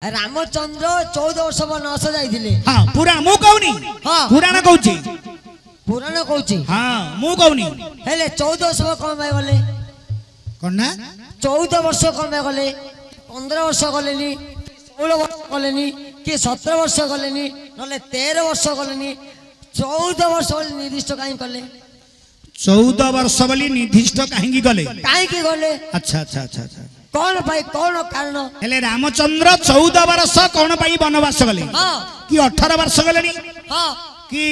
रामचंद्र 14 वर्ष वनवास जाइथिले। हां पूरा मु कहूनी। हां पुराण कहूची। पुराण कहूची। हां मु कहूनी। हेले 14 वर्ष कोन भाई गले कोन ना 14 वर्ष कोन भाई गले 15 वर्ष गलेनी 16 वर्ष गलेनी कि 17 वर्ष गलेनी नले 13 वर्ष गलेनी 14 वर्ष निर्दिष्ट काई कले 14 वर्ष बोली निर्दिष्ट काहे गले काहे की गले। अच्छा अच्छा अच्छा अच्छा कौन भाई कौन कारण हेले रामचंद्र 14 वर्ष कौन पाई वनवास गले। हां कि 18 वर्ष गलेनी। हां कि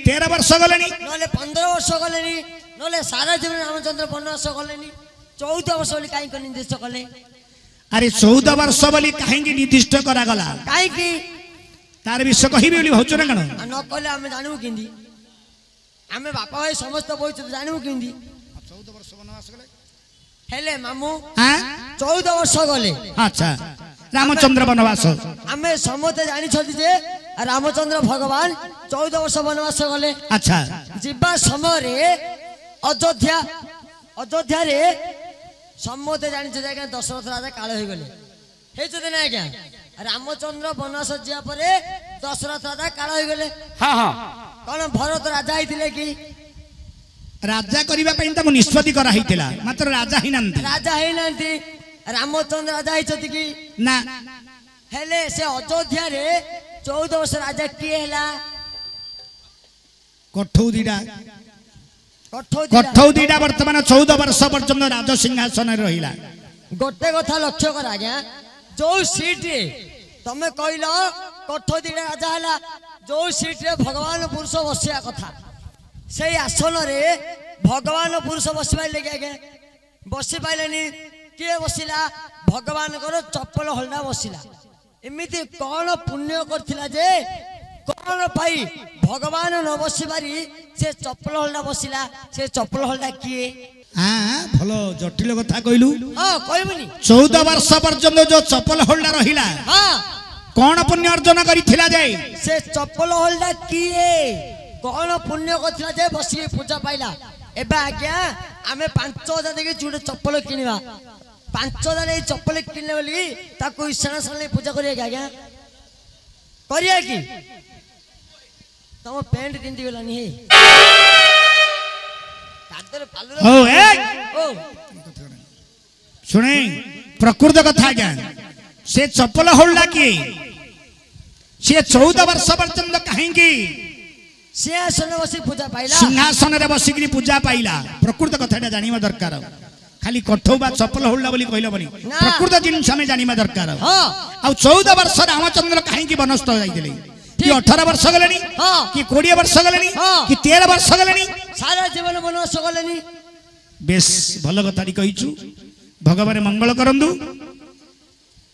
13 वर्ष गलेनी नले 15 वर्ष गलेनी नले सारा जीवन रामचंद्र वनवास गलेनी 14 वर्ष बोली काई को निर्दिष्ट कले। अरे 14 वर्ष बोली काहे निर्दिष्ट करा गला काहे की तार विषय कहिबे बोली भाउछ ना कण न कहले हम जानबो किंदी हमें बापा भाई समस्त बोइछ जानबो किंदी 14 वर्ष वनवास गले हेले मामू हां 14 वर्ष गले। अच्छा रामचंद्र वनवास हमें समस्त जानि छथि जे रामचंद्र भगवान 14 वर्ष वनवास गले। अच्छा जिबा समय रे अयोध्या रे समस्त जानि छ जे दशरथ राजा काल होई गले हे जदे ना क्या रामचंद्र वनवास जिया परे दशरथ राजा काल होई गले। हां हां कोन भरत राजा आइथिले कि राजा करिबा पई त निष्पत्ति करा हितला मात्र राजा ही नंती राजा हे नंती रामचंद्र राजा हिचति कि ना हेले से अयोध्या रे 14 वर्ष राजा के हला कठौदीडा वर्तमान 14 वर्ष पर्यंत राज सिंहासन रहिला। गोटे कथा लक्ष्य कर आज्ञा जो सीट रे तमे कहलो कठौदीडा राजा हला जो सीट रे भगवान पुरुष बसिया कथा से आसन रे भगवान पुरुष बसि पाइले के बसि पाइलेनी के बसिला भगवान को चप्पल हल्दा बसिला एमिति कौन पुण्य करथिला जे कौन पाई भगवान न बसि पारी से चप्पल हल्दा बसिला से चप्पल हल्दा किए। हां भलो जटिल कथा कहलु। हां कहबनी 14 वर्ष पर्यंत जो चप्पल हल्दा रहिला हां कौन पुण्य अर्जन करिथिला जे से चप्पल हल्दा किए कौन पुण्य करथिला जे बसि पूजा पाइला। एबे आज्ञा आमे 5000 देके जुडे चप्पल किनिबा 5000 ए चप्पल किनले बोली ताको ईशान साले पूजा करिया आज्ञा करिया की तम पैंट किंदी गलानी हे कादर पालु ओ ए ओ सुने प्रकृत कथा ज्ञान से चप्पल हल्दा की से 14 वर्ष पर्यंत काहेंगी सिंहासन बसी पूजा पाइला सिंहासन रे बसिकरी पूजा पाइला प्रकृत कथाटा जानिबा दरकार खाली कठौ बा चप्पल हल्ला बोली कहलो बनी प्रकृत जिनिस हमें जानिबा दरकार। हां आ 14 वर्ष रामचंद्र काहे की वनस्थ जाइतिले कि 18 वर्ष गलेनी कि 20 वर्ष गलेनी कि 13 वर्ष गलेनी सारा जीवन वनवास गलेनी। बेस भलो कथाटी कहिचु भगवान मंगल करंदु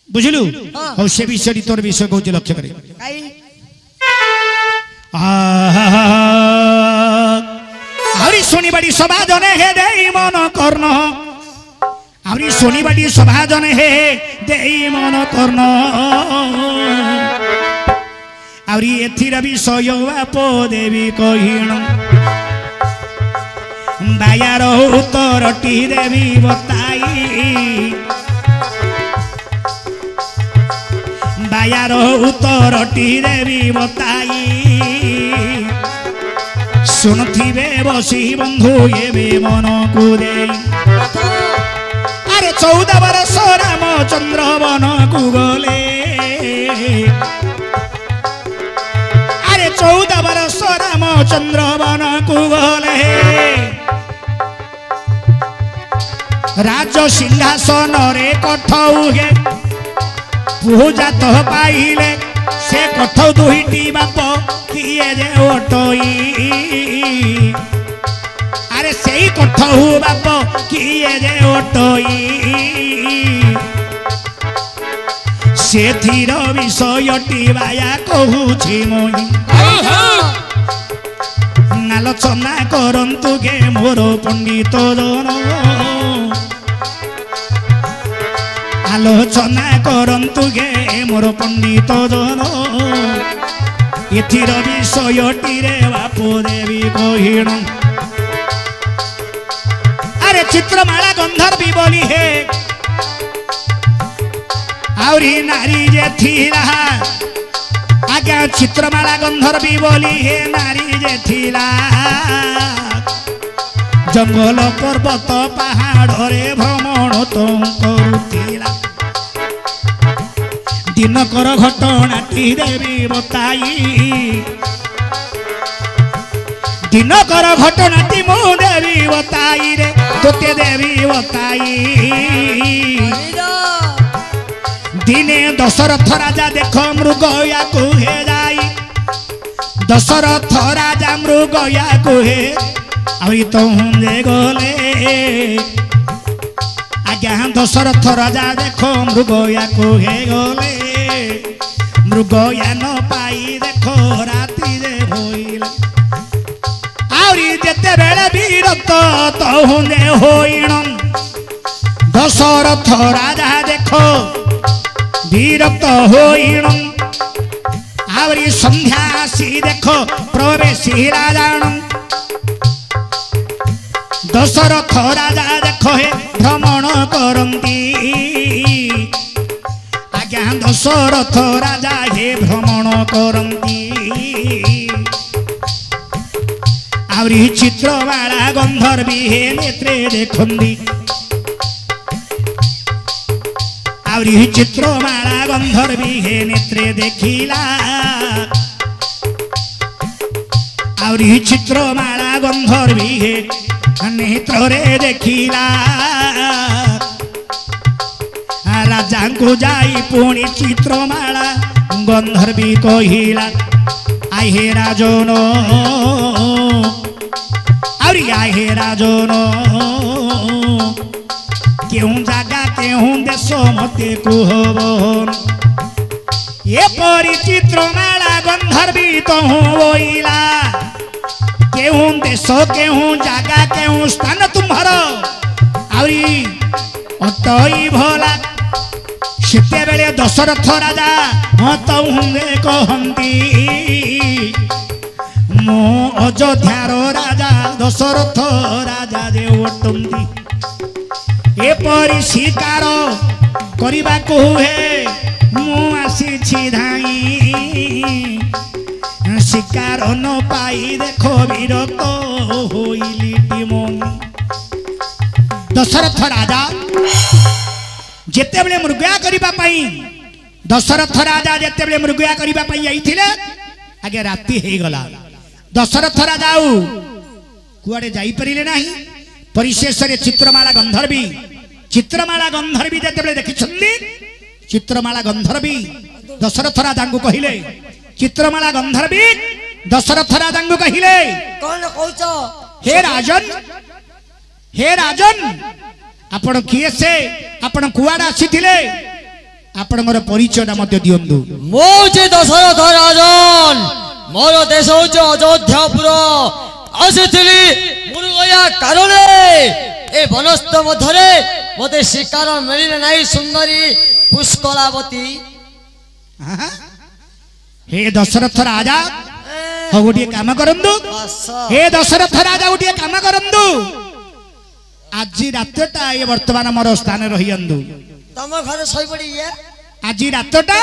बुझिलु हो से विषय तोर विषय कहू लक्ष्य करे काई हरि सुनिबाड़ी सभा जने हे देई मन कर्ण हरि सुनिबाड़ी सभा जने हे देई मन कर्ण हरि एथिर विषय आप देवी कहिण बायार उत्तरटी देवी बताई बायार उत्तरटी देवी बताई सुनथिबे बसी बंधु एबे मन को दे अरे 14 वर्ष रामचंद्र वन को गले अरे 14 वर्ष रामचंद्र वन को गले राज सिंहासन रे कठौगे पूजा तो पाइले से कठौ दुहिटी बाप किए जे ओटई अरे सेई कठौ बाप किए जे ओटई से थीर विषयटी बाया कहूछि मोई आलोचना करंतु गे मोर पंडित जन आलोचना करंतु गे मोर पंडित जन एथिर विषयटी रे बाप देवी कहिण अरे चित्रमाला गंधर्वी बोली हे आउरी नारी जे थिला आज्ञा चित्रमाला गंधर्वी बोली हे नारी जे थिला जंगल पर्वत पहाड़ रे भ्रमण तो करुथिला दिनकर घटनाटी देवी बताई दिनकर घटनाटी मो देवी बताई रे तोते देवी बताई दिने दशरथ राजा देख मृगया कुहे जाई दशरथ राजा मृगया कुहे तो हुंदे गले आज्ञा दशरथ राजा देख मृगया कुहे गले मृगया न पाई देख राति दे भइले आउरी जेते बेले वीरत तो हुंदे होइण दशरथ राजा देखो वीरत होइण आवरी संध्या सी देखो प्रवेशी राजाण दशरथ राजा देखो हे भ्रमण करंती आज्ञा दशरथ राजा हे भ्रमण करंती आवरी चित्रमाला गंधर्वी हे नेत्रे देखंती आवरी चित्रमाला गंधर्वी हे नेत्रे देखिला आवरी चित्रमाला गंधर्वी हे नेत्र रे देखिला राजा को जाई पुणी चित्रमाला गंधर्वी कहिला आई हे राजन आवरी आई हे राजन केहूँ जागा केहूँ देश मते कुहबन ये परी चित्रमाला गंधर्वी तो बोइला केहूँ देश केहूँ जागा केहूँ स्थान तुम्हार आवरी अतई भला सेते बेले दशरथ राजा मत हुंदे कहंती मो अयोध्यार राजा दशरथ राजा जे ओटंती एपरी शिकार करने को हे मु आसी धाई शिकार न पाई देखो विरक्त होइली दशरथ राजा जेतेबेले मृगया करिबा पई दशरथ राजा जेतेबेले मृगया करिबा पई आइथिले आगे राति हे गला दशरथ राजा कुआडे जाई परिले नाही परिशेष रे चित्रमाला गंधर्वी जेतेबेले देखिछन्दी चित्रमाला गंधर्वी दशरथ राजा को कहिले चित्रमाला गंधर्वी दशरथ राजा को कहिले कौन कहउछ हे राजन आपण किए से आपण कुआडा आसीथिले आपणकर परिचय मते दियंदु मो जे दशरथ राजन मोर देश होछ अयोध्यापुर आसीथिली मुरुगया कारणे ए वनस्थ मध्यरे मते शिकार मिलिले नाही सुंदरी पुष्कलावती हे दशरथ राजा हो गोटे काम करंदु हे दशरथ राजा गोटे काम करंदु आज रातटा ये वर्तमान मोर स्थान रहियंदु तम घर सही पड़ी ये आज रातटा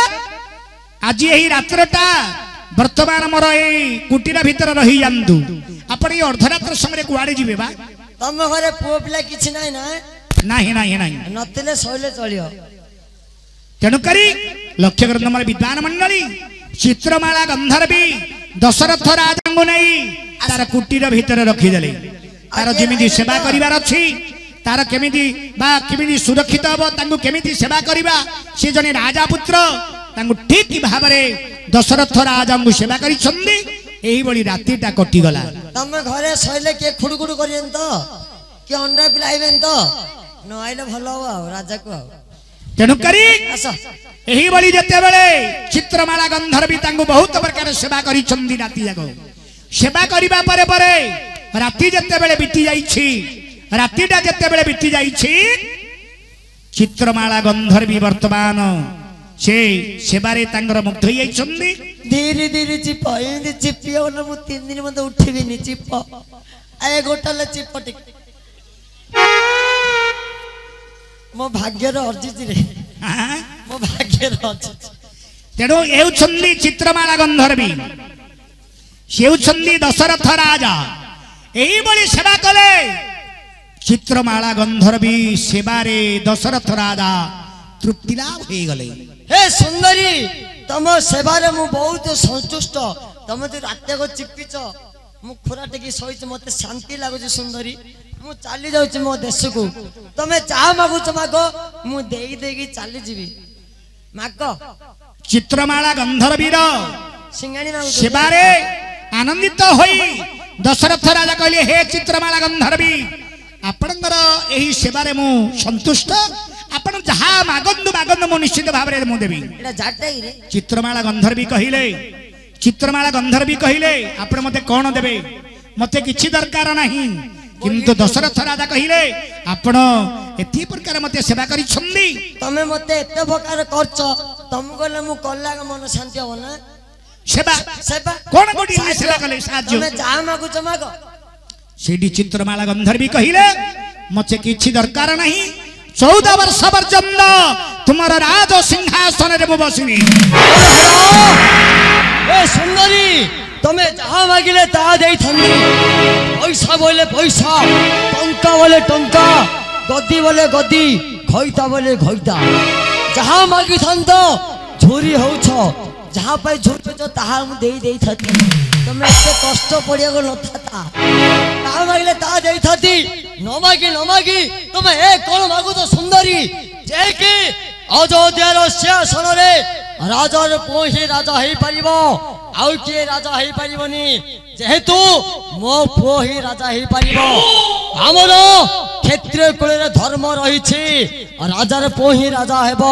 आज यही रात्रटा वर्तमान मोर ए कुटीर भीतर रही जांदु आपण ये अर्धरात्र समय कुआडे जिबे बा तम घरे पुओ पिला किछि नाही ना नाही नाही नाही नतिले सहिले चलियो तेणु करी लक्ष्य करन हमर विद्वान मंडली चित्रमाला गंधर्वी दशरथ राजा को नहीं तार कुटीर भीतर रखी देले तार जेमिति सेवा करिवार अछि तार केमिति बा केमिति सुरक्षित हो तांगु केमिति सेवा करिबा से जने राजा पुत्र तांगु ठीक भाबरे दशरथ राजा को सेवा करि छन्दी एही बळी रातिटा कटि गला तमे घरे सहिले के खुडुखुडु करियन तो के अंडा पिलाइबेन तो न आइले भलो हो राजा को तेणु करी एही बळी जते बेले चित्रमाला गंधर्वी तांगु बहुत प्रकार सेवा करि छन्दी राति जाको सेवा करिबा परे परे राति जते बेले बीती जाईछि रातिटा जते बेले बीती जाईछि चित्रमाला गंधर्वी वर्तमान से सेवारे तांगर मुग्ध होई जाईछन्दी धीरे धीरे चिप एंदी चिपियो न मु 3 दिन मते उठिबी नि चिप आए गोटाले चिप टिक मो भाग्यर अर्जित रे ମୋ ଭାଗ୍ୟରେ ଅଛି। ତେଣୁ ହେଉଛନ୍ତି ଚିତ୍ରମାଳା ଗନ୍ଧର୍ବୀ, ସେ ହେଉଛନ୍ତି ଦଶରଥ ରାଜା। ଏଇଭଳି ସେବା କଲେ ଚିତ୍ରମାଳା ଗନ୍ଧର୍ବୀ ସେବାରେ ଦଶରଥ ରାଜା ତୃପ୍ତି ଲାଭ ହେଇଗଲେ। ହେ ସୁନ୍ଦରୀ, ତମ ସେବାରେ ମୁଁ ବହୁତ ସନ୍ତୁଷ୍ଟ। ତମେ ଯୋଉ ରାତ୍ୟାକୁ ଚିପିଛ, ମୁଁ ଖୁରା ଟେକି ଶୋଇଛି, ମତେ ଶାନ୍ତି ଲାଗୁଛି। ସୁନ୍ଦରୀ, ମୁଁ ଚାଲି ଯାଉଛି ମୋ ଦେଶକୁ। ତମେ ଯାହା ମାଗୁଛ ମାଗ, ମୁଁ ଦେଇ ଦେଇକି ଚାଲିଯିବି। ମାଗ। ଚିତ୍ରମାଳା ଗନ୍ଧର୍ବୀର ସିଙ୍ଗାଣି ମାଗୁଛ। ସେବାରେ ଆନନ୍ଦିତ ହୋଇ ଦଶରଥ ରାଜା କହିଲେ, ହେ ଚିତ୍ରମାଳା ଗନ୍ଧର୍ବୀ, ଆପଣଙ୍କର ଏହି ସେବାରେ ମୁଁ ସନ୍ତୁଷ୍ଟ। ଆପଣ ଯାହା ମାଗନ୍ତୁ ମାଗନ୍ତୁ, ମୁଁ ନିଶ୍ଚିତ ଭାବରେ ମୁଁ ଦେବି। ଚିତ୍ରମାଳା ଗନ୍ଧର୍ବୀ କହିଲେ, ଚିତ୍ରମାଳା ଗନ୍ଧର୍ବୀ କହିଲେ, ଆପଣ ମତେ କଣ ଦେବେ? ମତେ କିଛି ଦରକାର ନାହିଁ। କିନ୍ତୁ ଦଶରଥ ରାଜା କହିଲେ, ଆପଣ ଏତେ ପ୍ରକାର ମତେ ସେବା କରିଛନ୍ତି। ତମେ ମତେ ଏତେ ପ୍ରକାର କରଛ, ତମକୁ ଗଲେ ମୁଁ କଲା ମନ ଶାନ୍ତି ହବ ନା? ସେବା ସେବା କଣ କୋଟି ସେବା କଲେ ସାହାଯ୍ୟ? ତମେ ଯାହା ମାଗୁଛ ମାଗ। ସେଇଠି ଚିତ୍ରମାଳା ଗନ୍ଧର୍ବୀ କହିଲେ, ମତେ କିଛି ଦରକାର ନାହିଁ। 14 ବର୍ଷ ପର୍ଯ୍ୟନ୍ତ ତୁମର ରାଜ ସିଂହାସନରେ ମୁଁ ବସିବି। ଏ ସୁନ୍ଦରୀ, ତମେ ଯାହା ମାଗିଲେ ତାହା ଦେଇଥାନ୍ତି। ପଇସା ବୋଲେ ପଇସା, ଟଙ୍କା ବୋଲେ ଟଙ୍କା, ଗଦି ବୋଲେ ଗଦି, ଘଇତା ବୋଲେ ଘଇତା, ଯାହା ମାଗିଥାନ୍ତ। ଝୁରି ହଉଛ, ଯାହା ପାଇଁ ଝୁରୁଛ ତାହା ମୁଁ ଦେଇ ଦେଇଥାନ୍ତି। ତମେ ଏତେ କଷ୍ଟ ପଡ଼ିବାକୁ ନଥାନ୍ତା। ତାହା ମାଗିଲେ ତାହା ଦେଇଥାନ୍ତି। ନ ମାଗି ତମେ ଏ କଣ ମାଗୁଛ ସୁନ୍ଦରୀ? ଯେ କି ଅଯୋଧ୍ୟାର ସିଂହାସନରେ ରାଜାର ପୁଅ ହିଁ ରାଜା ହେଇପାରିବ, ଆଉ କିଏ ରାଜା ହେଇପାରିବନି। ଯେହେତୁ ମୋ ପୁଅ ହିଁ ରାଜା ହେଇପାରିବ। ଆମର କ୍ଷତ୍ରିୟ କୁଳରେ ଧର୍ମ ରହିଛି, ରାଜାର ପୁଅ ହିଁ ରାଜା ହେବ।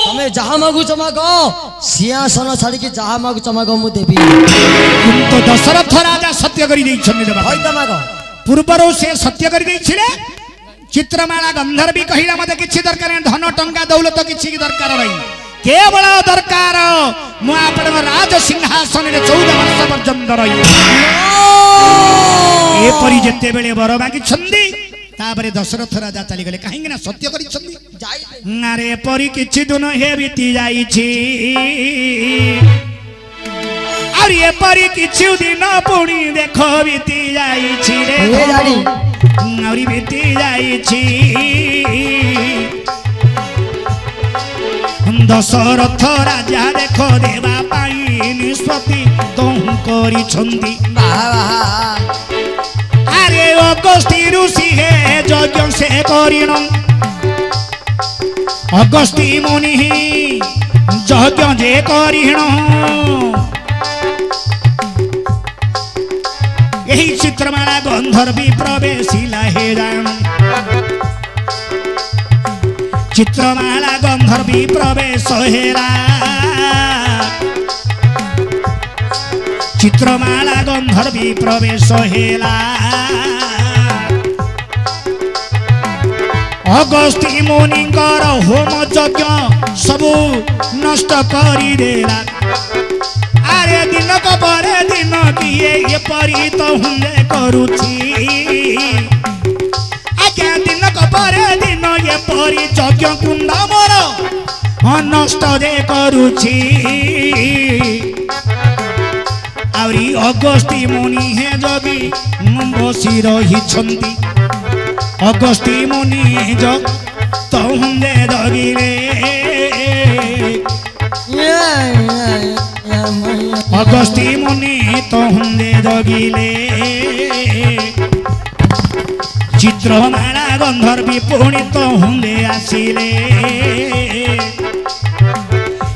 ତମେ ଯାହା ମାଗୁଛ ମାଗ, ସିଂହାସନ ଛାଡ଼ିକି ଯାହା ମାଗୁଛ ମାଗ, ମୁଁ ଦେବି। କିନ୍ତୁ ଦଶରଥ ରାଜା ସତ୍ୟ କରି ଦେଇଛନ୍ତି। ମାଗ ପୂର୍ବରୁ ସେ ସତ୍ୟ କରି ଦେଇଥିଲେ। ଚିତ୍ରମାଳା ଗନ୍ଧର୍ବୀ କହିଲା, ମତେ କିଛି ଦରକାର ନାହିଁ, ଧନ ଟଙ୍କା ଦୌଲତ କିଛି ଦରକାର ନାହିଁ। କେବଳ ଦରକାର ମୁଁ ଆପଣଙ୍କ ରାଜ ସିଂହାସନରେ 14 ବର୍ଷ ପର୍ଯ୍ୟନ୍ତ ରହିବି। ଏପରି ଯେତେବେଳେ ବର ମାଗିଛନ୍ତି, ତାପରେ ଦଶରଥ ରାଜା ଚାଲିଗଲେ। କାହିଁକି ନା ସତ୍ୟ କରିଛନ୍ତି। ଆରେ ଏପରି କିଛି ଦିନ ହେ ବିତି ଯାଇଛି, ଆହୁରି ଏପରି କିଛି ଦିନ ପୁଣି ଦେଖ ବିତି ଯାଇଛି ରେ, ଆହୁରି ବିତି ଯାଇଛି। ଦଶରଥ ରାଜା ଦେଖ ଦେବା ପାଇଁ ନିଷ୍ପତ୍ତି ତହୁଁ କରିଛନ୍ତି। ଆରେ ଅଗସ୍ତି ଋଷି ହେ ଯଜ୍ଞ ସେ କରିଣ, ଅଗସ୍ତି ମୁନି ଯଜ୍ଞ ଯେ କରିଣ। ଏହି ଚିତ୍ରମାଳା ଗନ୍ଧର୍ବୀ ପ୍ରବେଶିଲା ହେ ଜାଣ, ଚିତ୍ରମାଳା ଗନ୍ଧର୍ବୀ ପ୍ରବେଶ ହେଲା। ଚିତ୍ରମାଳା ଗନ୍ଧର୍ବୀ ପ୍ରବେଶ ହେଲା। ଅଗସ୍ତି ମୁନିଙ୍କର ହୋମ ଯଜ୍ଞ ସବୁ ନଷ୍ଟ କରିଦେଲା। ଆରେ ଦିନକ ପରେ ଦିନ କିଏ ଏପରି ତ ହୁଏ କରୁଛି। ଆଜ୍ଞା ଦିନକ ପରେ ଦିନ ଏପରି ଯଜ୍ଞ କୁଣ୍ଡ ମୋର ନଷ୍ଟ ଯେ କରୁଛି। ଆହୁରି ଅଗସ୍ତି ମୁନି ହେ ଯୋଗୀ ବସି ରହିଛନ୍ତି। ଅଗସ୍ତି ମୁନି ତହୁଁଦେ ଜଗିଲେ, ଅଗସ୍ତି ମୁନି ତହୁଁଦେ ଜଗିଲେ। ଚିତ୍ରମାଳା ଗନ୍ଧର୍ବୀ ପୁଣି ତହୁଁଦେ ଆସିଲେ।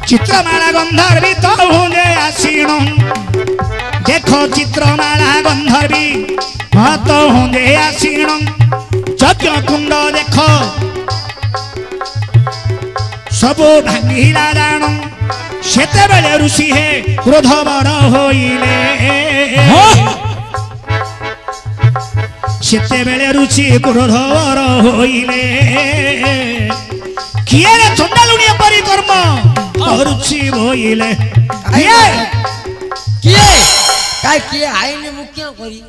ଚିତ୍ରମାଳା ଗନ୍ଧର୍ବୀ ତହୁଁଦେ ଆସିଣ। ଦେଖ ଚିତ୍ରମାଳା ଗନ୍ଧର୍ବୀ ତହୁଁଦେ ଆସିଣ। ଯଜ୍ଞ କୁଣ୍ଡ ଦେଖ ସବୁ ଭାଙ୍ଗିଲା ଜାଣ। ସେତେବେଳେ ଋଷି ହେ କ୍ରୋଧବର ହୋଇଲେ। ସେତେବେଳେ ଋଷି କ୍ରୋଧବର ହୋଇଲେ। କିଏ ରେ ଚଣ୍ଡାଳୁଣୀ ଏପରି କର୍ମ କରୁଛି ବୋଇଲେ। କିଏ ଆଇନ ମୁଁ କିଏ କରି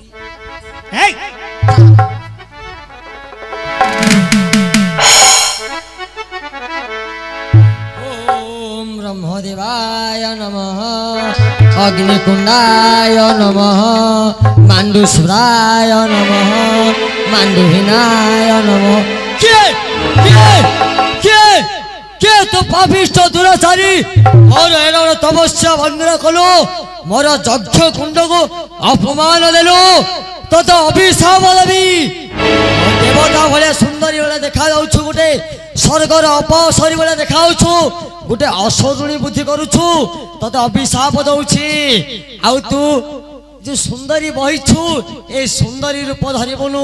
ब्रह्मदेवाय नमः अग्निकुंडाय नमः मांडुसुराय नमः मांडुहीनाय नमः के तो पापिष्ट दुराचारी और एना तपस्या बंदर कलो मोर यज्ञ कुंड को अपमान देलु तो अभिशाप देवी देवता भाया सुंदरी भाया देखा गोटे स्वर्गर अपसरी भाया देखा गोटे असरुणी बुद्धि करुछु तते अभिशाप दौछि आउ तू जो सुंदरी बहिछु ए सुंदरी रूप धरिबनु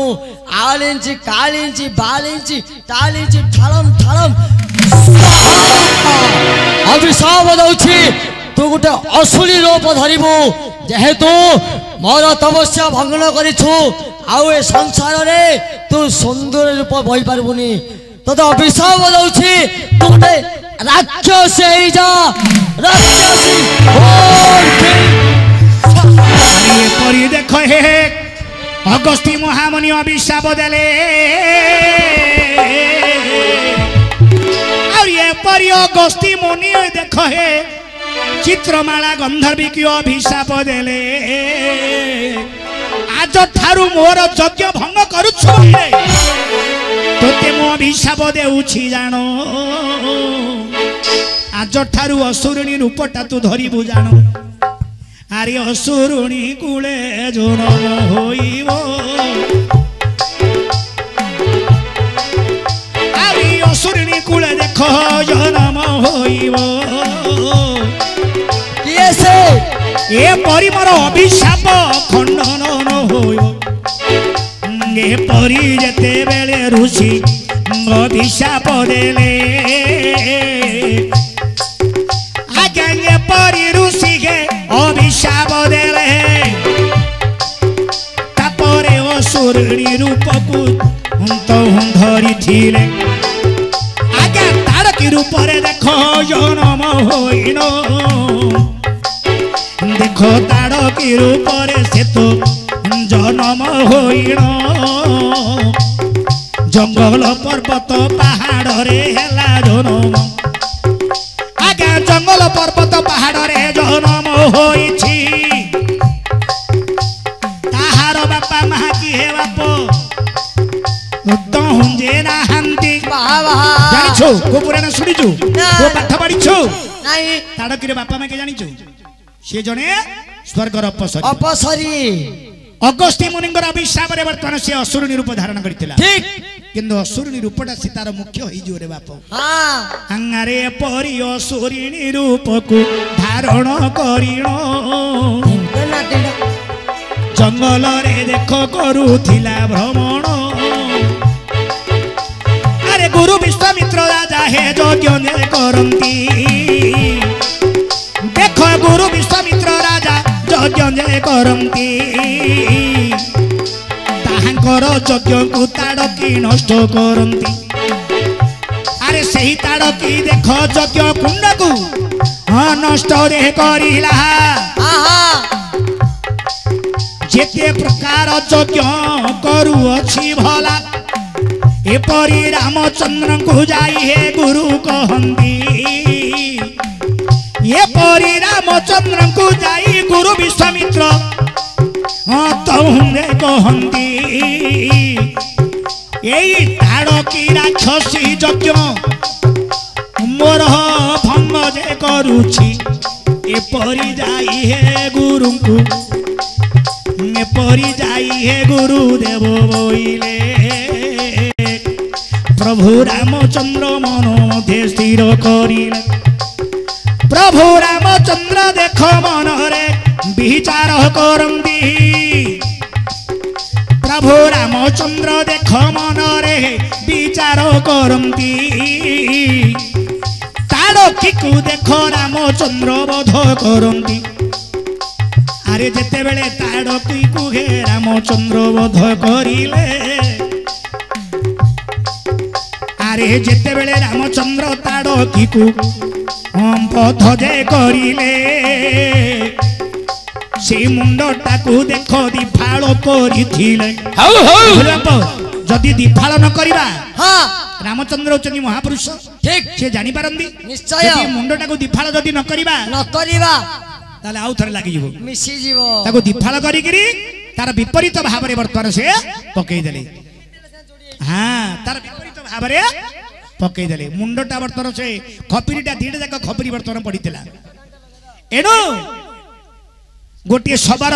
आलिंची कालिंची बालिंची टालिंची ठालम ठालम अभिशाप दौछि तू गोटे असुरी रूप धरिबु जेहेतु मोर तपस्या भंगन करिछु आउ ए संसार रे तू सुंदर रूप बहि पारबुनी तते अभिशाप दौछि तू गोटे राक्षस हे जा राक्षसी ये परी देख हे अगस्ती महामुनि अभिशाप देले और ये परी अगस्ती मुनि देख हे चित्रमाला गंधर्वी की अभिशाप देले आज ठारू मोर यज्ञ भंग करुछु तोते मो अभिशाप देउछि जानो आज ठारू असुरुणी रूपटा तू धरिबु जानो आरे असुरुणी कूले जनम होइब आरे असुरुणी कूले देख जनम होइब किए से ए परी मोर अभिशाप खंडन न होइब ए परी जेते बेले ऋषि अभिशाप देले आगे ये परी ऋषि के अभिशाप देले तापरे असुरुणी रूप को तो धरी थिले आगे तारकी रूप रे देखो जनम होइनो देखो तारकी रूप रे से तो जनम होइनो जंगल पर्वत पहाड़ रे हेला जनम आगे जंगल पर्वत पहाड़ रे जनम होइछि ताहार बापा माँ की हे बापो तो हुंजे ना हंती जानिछु को पुराण सुनिछु को पाठ पढिछु नहीं ताड़की रे बापा माँ के जानिछु से जने स्वर्गर अपसरी अपसरी अगस्ती मुनिंगर अभिशाप रे वर्तमान से असुरुणी रूप धारण करथिला ठीक किंतु असुरुणी रूपटा से तार मुख्य होई जो रे बाप हां अंगारे परी असुरुणी रूप को धारण करिणो जंगल रे देखो करूथिला भ्रमण अरे गुरु विश्वामित्र राजा हे यज्ञ करंती देखो गुरु विश्वामित्र राजा यज्ञ करंती ताहांकर यज्ञ को ताड़की नष्ट करंती अरे सही ताड़की देख यज्ञ कुंड को नष्ट रे करिला जेते प्रकार यज्ञ करू अछि भला एपरी रामचंद्र को जाई हे गुरु कहंती एपरी रामचंद्र को जाई गुरु विश्वामित्र तहुंगे कहंती एई ताड़की राक्षसी यज्ञ मोर भंग जे करूछि एपरी जाई हे गुरु को एपरी जाई हे गुरुदेव बोइले प्रभु रामचंद्र मन मध्य स्थिर करिले प्रभु रामचंद्र देख मन रे विचार करंती प्रभु रामचंद्र देख मन रे विचार करंती ताड़की को देख रामचंद्र बोध करंती अरे जेते बेले ताड़की को हे रामचंद्र बोध करिले अरे जेते बेले रामचंद्र ताड़की को बोध जे करिले से मुंडटा को देख दिफाल करिथिले जदि दिफाल न करिबा रामचंद्र होचनी महापुरुष ठीक से जानी पारंदी निश्चय मुंडटा को दिफाळ जदी न करिबा न करिबा ताले आउ थरे लागि जीवो मिसी जीव ताको दिफाळ करिगिरी तार विपरीत भावरे वर्तमान से पकई देले हां तार विपरीत भावरे पकई देले मुंडटा वर्तमान से खपरीटा दीडे जाक खपरी वर्तमान पडितला एनो गोटे शबर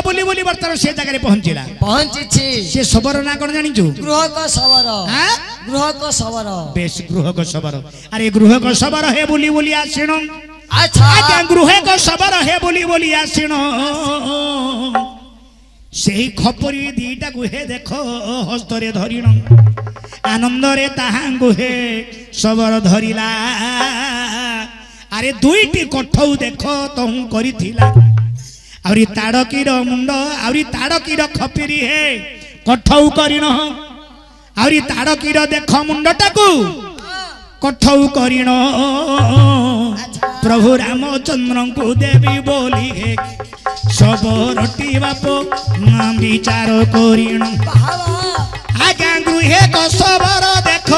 बोली बोली वर्तमान से जगह पहुंचला पहुंची से शबर ना कोन जानिचु गृह को सबर हां गृह को सबर बेस गृह को सबर अरे गृह को सबर हे बोली बोली आसिनो अच्छा आज्ञा गृह को सबर हे बोली बोली आसिनो सेही खपरी दीटा गुहे देखो हस्तरे धरिनो आनंदरे ताहांगु हे सबर धरिला अरे दुईटी कठौ देखो तहु करिथिला आउरी ताड़कीर मुंड आउरी ताड़कीर खपरी हे कठौ करिन आउरी ताड़कीर देख मुंडटाकू कठौ करिन प्रभु रामचंद्र को देवी बोली हे सबरटी बाप विचार करिन आज्ञा गृहे को सबर देख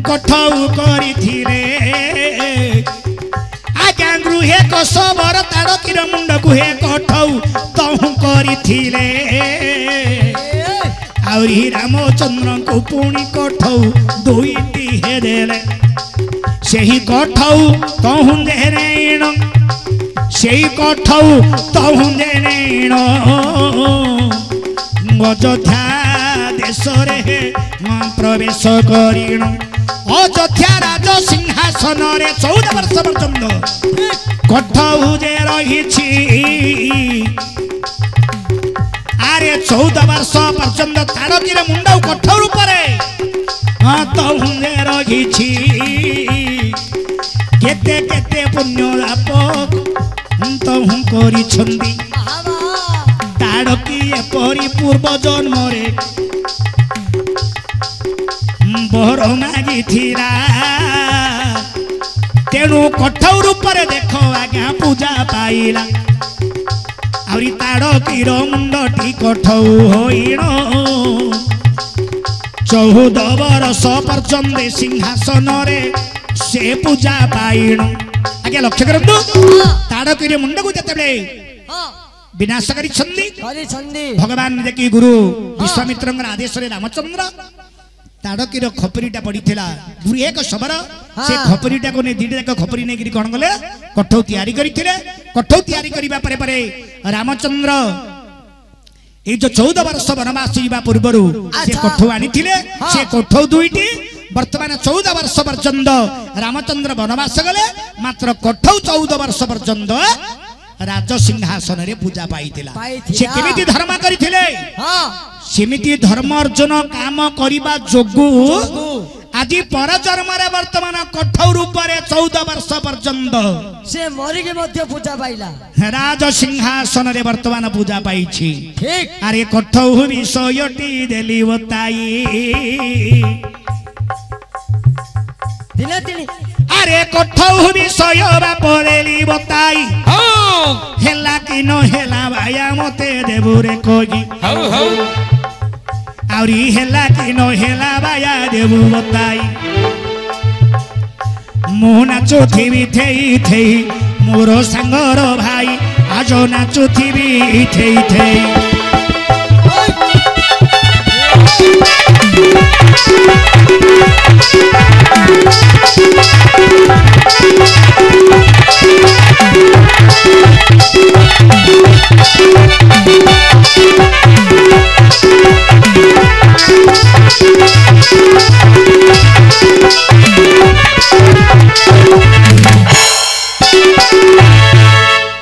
कठौ करिथिले आज्ञा गृहे को सबर ताड़कीर मुंड गुहे कठौ तहु करिथिले आउरी रामचंद्र को पुणी कठौ दुईटी हे देले सेही कठौ तहु देनेण सेही कठौ तहु देनेण अयोध्या देश रे प्रवेश करिण अयोध्या राज सिंहासन रे 14 वर्ष पर्यंत कठौ जे रहिछि आरे 14 वर्ष पर्यंत ताड़कीर मुंड कठौ रूपरे तहु जे रहिछि केते केते पुण्य लाप तहु करिछन्ति ताड़की एपरि पूर्व जन्म रे बर मागी थीरा तेणु कठौ रूपरे देख आज्ञा पूजा पाइला आउरी ताड़कीर मुंडटी कठौ होइण 14 वर्ष पर्यंत सिंहासन रे से पूजा पाइण आज्ञा लक्ष्य करंतु ताड़कीर मुंड को जतेबे विनाश करिछन्दी भगवान देखि गुरु विश्वामित्र आदेश रे रामचंद्र ताड़कीर खपरीटा पड़ीथिला गृहे को सबर से खपरीटा को ने दीडे जाक खपरी ने गिरी कोन गले कठौ तयारी करिथिले कठौ तयारी करिबा परे परे रामचंद्र ए जो 14 वर्ष वनवास जीवा पूर्वरु से कठौ आनिथिले से कठौ दुईटी वर्तमान 14 वर्ष पर्यंत रामचंद्र वनवास गले मात्र कठौ 14 वर्ष पर्यंत राज सिंहासन रे पूजा पाइथिला से केमिति धर्म करिथिले सेमिति धर्म अर्जन काम करिबा जोगु आज पर जन्म रे वर्तमान कठौ रूप रे 14 वर्ष पर्यंत से मरि के मध्य पूजा पाइला राज सिंहासन रे वर्तमान पूजा पाइछि ठीक अरे कठौ विषयटी देली बताई दिने दिने अरे कठौ विषय बापरेली बताई हेला कि न हेला भाया मते देबु रे कोगी आउरी हेला कि न हेला भाया देबु बताई मो नाचुथिबी थेई थेई मोर सांगर भाई आज नाचुथिबी थेई थेई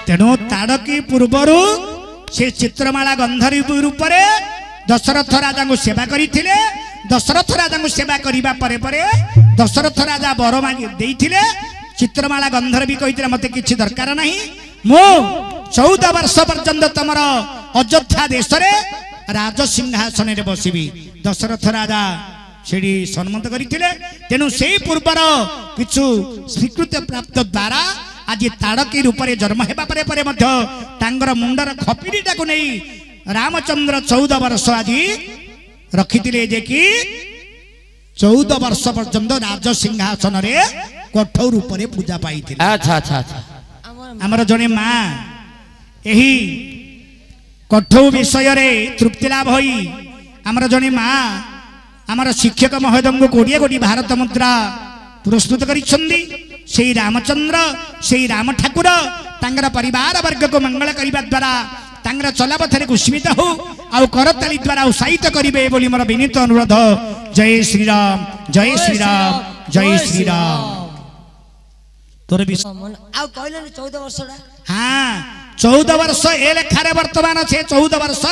तेणु ताड़की पूर्वरु से चित्रमाला गंधरी रूप दशरथ राजा को सेवा करथिले दशरथ राजा को सेवा करिबा परे परे दशरथ राजा बर मागी देइथिले चित्रमाला गंधर्वी कहिथिले मते किछि दरकार नाही मो 14 वर्ष पर्यंत तमर अयोध्या देश रे राज सिंहासन रे बसिबी दशरथ राजा सेडी सम्मत करथिले तेनु सेही पूर्वर किछु स्वीकृति प्राप्त द्वारा आज ताड़की रूप में जन्म हेबा परे परे मध्य तांगर मुंडर खपरीटा को नहीं रामचंद्र 14 वर्ष आज रखिथिले जे कि 14 वर्ष पर्यंत राज सिंहासन रे कठौ रूप रे पूजा पाइथिले। अच्छा अच्छा अच्छा हमर जने मां एही कठौ विषय रे तृप्ति लाभ होई हमर जने मां हमर शिक्षक महोदय को कोडिया कोडी भारत मुद्रा प्रस्तुत करिसंदी। सेई रामचंद्र सेई राम ठाकुर तांगर परिवार वर्ग को मंगल करिबा द्वारा तांगर चलापथरे कुस्मित हो आ करताली द्वारा उत्साहित करिवे बोली मोर विनीत अनुरोध। जय श्री राम जय श्री राम जय श्री राम। तोर भी आ कहले 14 वर्ष रा हाँ 14 वर्ष ए लेखारे वर्तमान छे 14 वर्ष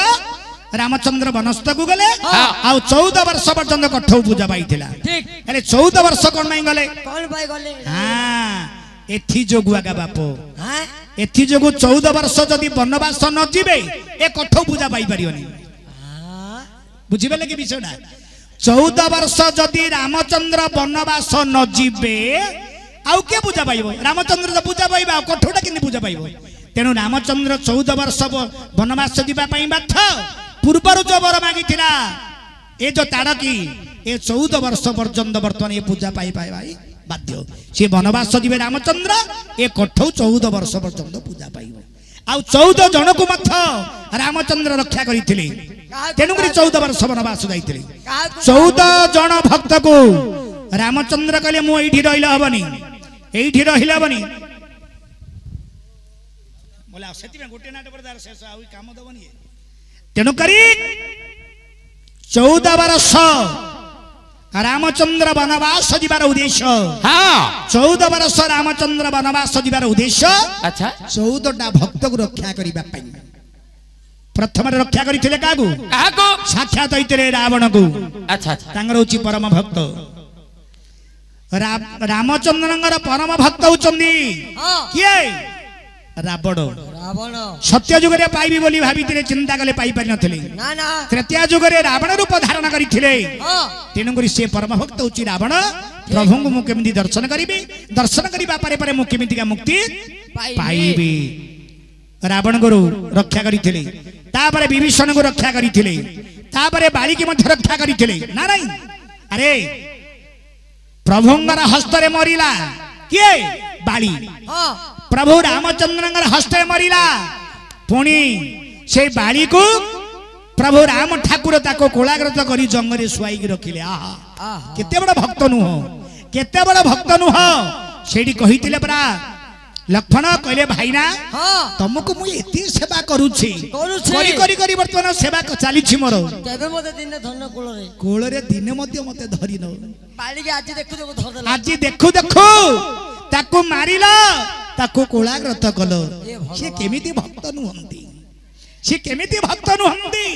रामचंद्र वनस्थ को गले आ 14 वर्ष पर्यंत कठौ पूजा पाइथिला। ठीक अरे 14 वर्ष कोन माई गले कौन भाई गले हाँ एथि जोगु आगा बापो हां एथि जोगु 14 वर्ष जदि वनवास न जिबे ए कठौ पूजा पाइ परियोनी। हां बुझिबेले कि विषयटा 14 वर्ष जदि रामचंद्र वनवास न जिबे आउ के पूजा पाइबो रामचंद्र तो पूजा पाइबा कठौटा किने पूजा पाइबो। तेनु रामचंद्र 14 वर्ष वनवास जिबा पई बाध्य पूर्वर जो वर मागिथिला ए जो ताड़की ए 14 वर्ष पर्यंत वर्तमान ये पूजा पाई पाए भाई बाध्य से वनवास जीवे रामचंद्र ए कठौ 14 वर्ष पर्यंत पूजा पाइबो। आ 14 जन को मध्य रामचंद्र रक्षा करिथिले तेनुकरी 14 वर्ष वनवास जाइथिले। 14 जन भक्त को रामचंद्र कहले मु एठी रहिला हबनी एठी रहिला हबनी बोला सेति में गोटे नाट परदार शेष आ काम दबनी। तेणुकरी 14 वर्ष रामचंद्र वनवास जीवार उद्देश्य हाँ 14 वर्ष रामचंद्र वनवास जीवार उद्देश्य अच्छा 14टा भक्त को रक्षा करिबा पई प्रथम रक्षा करिथिले कागु काको साक्षात होइतरे रावण को। अच्छा अच्छा तांगर होची परम भक्त रामचंद्रंगर परम भक्त होचंदी हां किए रावण रावण सत्य जुग रे पाइबी बोली भाबिथिले चिंता कले पाइ पारि नथिले ना ना त्रेता जुग रे रावण रूप धारण करिथिले। हां तेणुकरी से परम भक्त होची रावण प्रभु को मु केमिति दर्शन करिबी दर्शन करिबा पारे पारे मु केमिति का मुक्ति पाइबी रावण गुरु रक्षा करिथिले तापरे विभीषण को रक्षा करिथिले तापरे बाली की मध्य रक्षा करिथिले ना नहीं। अरे प्रभुंगर हस्तरे मरिला किए बाली हां प्रभु रामचंद्रंगर हस्ते मरिला पुणी से बाड़ी को प्रभु राम ठाकुर ताको कोलाग्रत करी जंगरे सुआई रखिले। आहा केते बड़ भक्त नुह केते बड़ भक्त नुह सेठी कहितिले परा लक्ष्मण कहले भाईना हां तुमको मु एती सेवा करूछि करूछि। करी करी करी वर्तमान सेवा चालीछि मोर केबे मते दिन धन कोଳରେ दिने मध्य मते धरि न बाली के आज देखु देखु धर देला आज देखु देखु ताको मारिला ताको कोलाग्रत कलो से केमिति भक्त नुहंती से केमिति भक्त नुहंती।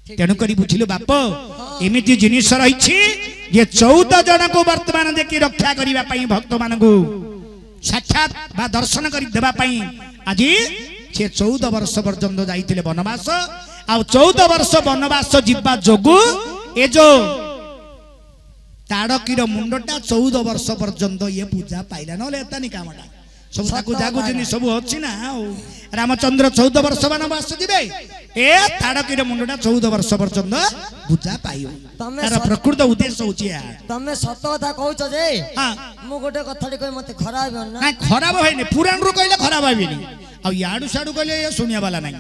तेणु करी बुझिलो बाप एमिति जिनिस रहिछि जे 14 जन को वर्तमान देखि रक्षा करिबा पई भक्त मानगु साक्षात बा दर्शन करि देबा पई आज से 14 वर्ष पर्यंत जाइतिले वनवास आ 14 वर्ष वनवास जिबा जोगु ए जो ताड़कीर मुंडटा 14 वर्ष पर्यंत ये पूजा पाइला नले एतानी कामटा सब ताकू जागु जिनि सब अछि ना रामचंद्र 14 वर्ष वनवास जिबे ए ताड़कीर मुंडटा 14 वर्ष पर्यंत पूजा पाइयो तार प्रकृत उद्देश्य होछि या तमे सत कथा कहउछ जे हां मु गोटे कथाडी कहि मते खराब हो ना खराब होइने पुराण रु कहले खराब होइनी आ याडू साडू कहले सुनिया वाला नहीं।